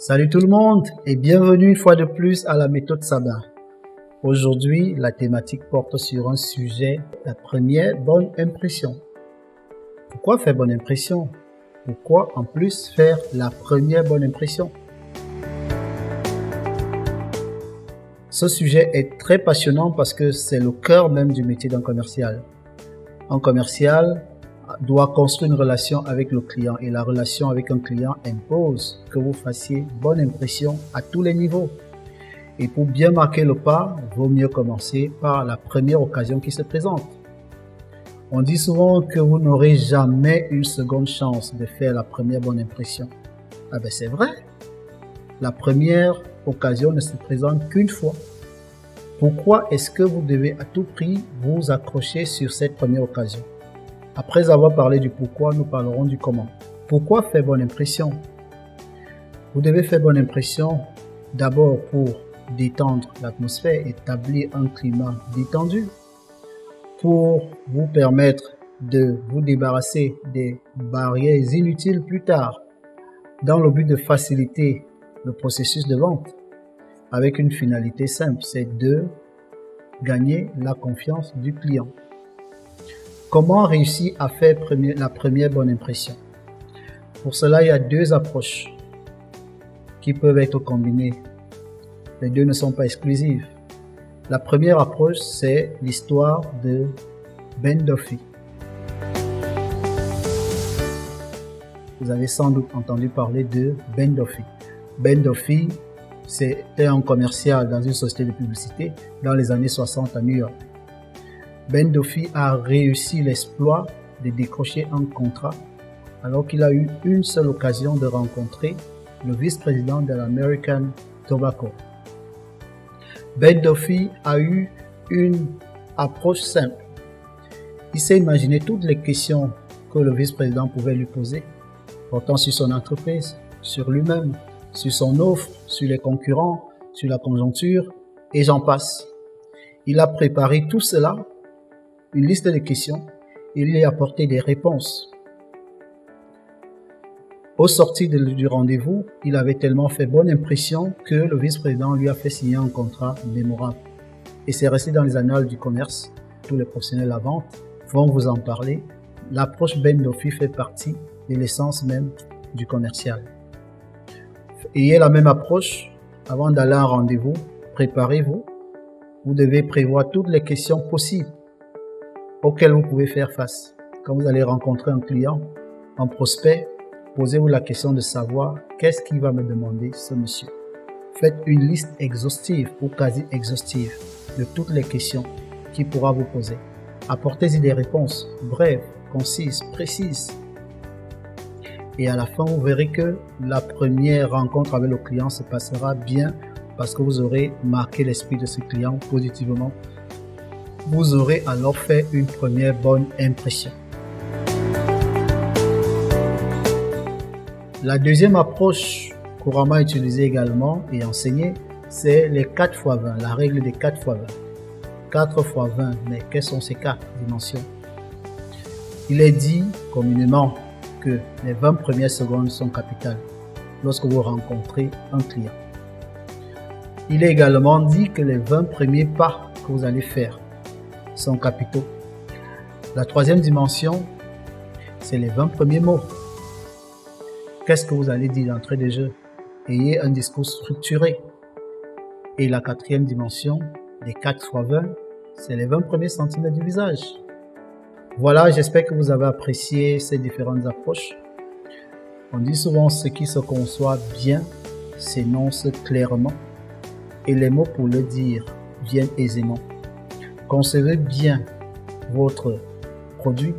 Salut tout le monde et bienvenue une fois de plus à la méthode Sabin. Aujourd'hui, la thématique porte sur un sujet, la première bonne impression. Pourquoi faire bonne impression? Pourquoi en plus faire la première bonne impression? Ce sujet est très passionnant parce que c'est le cœur même du métier d'un commercial. Un commercial doit construire une relation avec le client et la relation avec un client impose que vous fassiez bonne impression à tous les niveaux. Et pour bien marquer le pas, vaut mieux commencer par la première occasion qui se présente. On dit souvent que vous n'aurez jamais une seconde chance de faire la première bonne impression. Ah ben c'est vrai. La première occasion ne se présente qu'une fois. Pourquoi est-ce que vous devez à tout prix vous accrocher sur cette première occasion? Après avoir parlé du pourquoi, nous parlerons du comment. Pourquoi faire bonne impression? Vous devez faire bonne impression d'abord pour détendre l'atmosphère, établir un climat détendu, pour vous permettre de vous débarrasser des barrières inutiles plus tard, dans le but de faciliter le processus de vente, avec une finalité simple, c'est de gagner la confiance du client. Comment réussir à faire la première bonne impression? Pour cela, il y a deux approches qui peuvent être combinées. Les deux ne sont pas exclusives. La première approche, c'est l'histoire de Ben Duffy. Vous avez sans doute entendu parler de Ben Duffy. Ben Duffy, c'était un commercial dans une société de publicité dans les années 60 à New York. Ben Duffy a réussi l'exploit de décrocher un contrat alors qu'il a eu une seule occasion de rencontrer le vice-président de l'American Tobacco. Ben Duffy a eu une approche simple. Il s'est imaginé toutes les questions que le vice-président pouvait lui poser, portant sur son entreprise, sur lui-même, sur son offre, sur les concurrents, sur la conjoncture, et j'en passe. Il a préparé tout cela, une liste de questions, et il y a apporté des réponses. Au sortir du rendez-vous, il avait tellement fait bonne impression que le vice-président lui a fait signer un contrat mémorable. Et c'est resté dans les annales du commerce. Tous les professionnels de la vente vont vous en parler. L'approche Ben Duffy fait partie de l'essence même du commercial. Ayez la même approche avant d'aller à un rendez-vous. Préparez-vous. Vous devez prévoir toutes les questions possibles auxquelles vous pouvez faire face. Quand vous allez rencontrer un client, un prospect, posez-vous la question de savoir qu'est-ce qu'il va me demander ce monsieur. Faites une liste exhaustive ou quasi exhaustive de toutes les questions qu'il pourra vous poser. Apportez-y des réponses brèves, concises, précises. Et à la fin, vous verrez que la première rencontre avec le client se passera bien parce que vous aurez marqué l'esprit de ce client positivement. Vous aurez alors fait une première bonne impression. La deuxième approche couramment utilisée également et enseignée, c'est les 4 x 20, la règle des 4 x 20. 4 x 20, mais quelles sont ces 4 dimensions? Il est dit communément que les 20 premières secondes sont capitales lorsque vous rencontrez un client. Il est également dit que les 20 premiers pas que vous allez faire sont capitaux. La troisième dimension, c'est les 20 premiers mots. Qu'est-ce que vous allez dire d'entrée de jeu? Ayez un discours structuré. Et la quatrième dimension, les 4 x 20, c'est les 20 premiers centimètres du visage. Voilà, j'espère que vous avez apprécié ces différentes approches. On dit souvent ce qui se conçoit bien s'énonce clairement et les mots pour le dire viennent aisément. Concevez bien votre produit.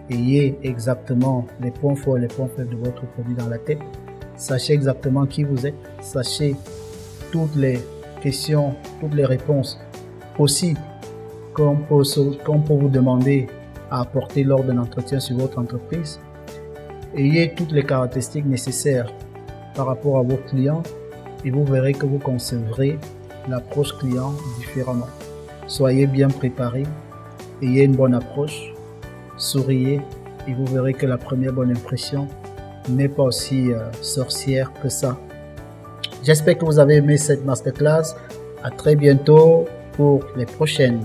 Ayez exactement les points forts et les points faibles de votre produit dans la tête. Sachez exactement qui vous êtes. Sachez toutes les questions, toutes les réponses possibles qu'on peut vous demander à apporter lors d'un entretien sur votre entreprise. Ayez toutes les caractéristiques nécessaires par rapport à vos clients et vous verrez que vous concevrez l'approche client différemment. Soyez bien préparés, ayez une bonne approche, souriez et vous verrez que la première bonne impression n'est pas aussi sorcière que ça. J'espère que vous avez aimé cette masterclass. À très bientôt pour les prochaines.